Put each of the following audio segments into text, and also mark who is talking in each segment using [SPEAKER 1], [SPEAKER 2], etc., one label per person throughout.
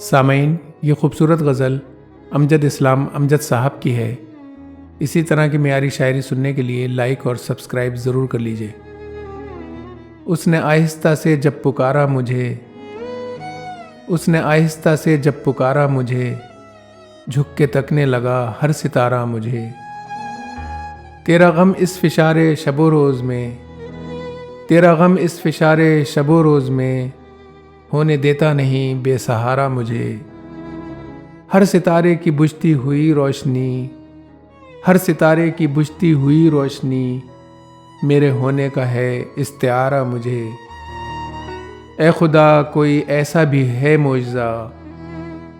[SPEAKER 1] سامعین، یہ خوبصورت غزل امجد اسلام امجد صاحب کی ہے۔ اسی طرح کی معیاری شاعری سننے کے لیے لائک اور سبسکرائب ضرور کر لیجئے۔ اس نے آہستہ سے جب پکارا مجھے، اس نے آہستہ سے جب پکارا مجھے، جھک کے تکنے لگا ہر ستارہ مجھے۔ تیرا غم اس فشار شب و روز میں، تیرا غم اس فشار شب و روز میں، ہونے دیتا نہیں بے سہارا مجھے۔ ہر ستارے کی بجھتی ہوئی روشنی، ہر ستارے کی بجھتی ہوئی روشنی، میرے ہونے کا ہے استعارہ مجھے۔ اے خدا کوئی ایسا بھی ہے معجزہ،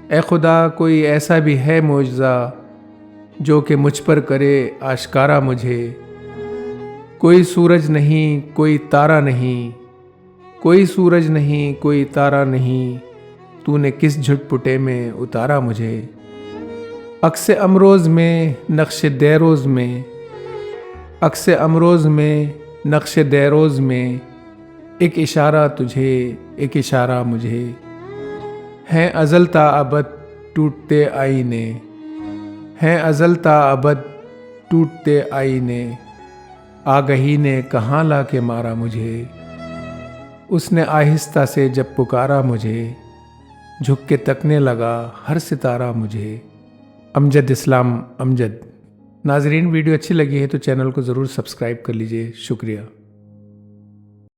[SPEAKER 1] اے خدا کوئی ایسا بھی ہے معجزہ، جو کہ مجھ پر کرے آشکارا مجھے۔ کوئی سورج نہیں کوئی تارا نہیں، کوئی سورج نہیں کوئی تارا نہیں، تو نے کس جھٹپٹے میں اتارا مجھے۔ عکس امروز میں نقش دیروز میں، عکس امروز میں نقش دیروز میں، ایک اشارہ تجھے ایک اشارہ مجھے۔ ہیں ازل تا ابد ٹوٹتے آئینے، ہیں ازل تا ابد ٹوٹتے آئینے، آگہی نے کہاں لا کے مارا مجھے۔ اس نے آہستہ سے جب پکارا مجھے، جھک کے تکنے لگا ہر ستارہ مجھے۔ امجد اسلام امجد۔ ناظرین، ویڈیو اچھی لگی ہے تو چینل کو ضرور سبسکرائب کر لیجئے۔ شکریہ۔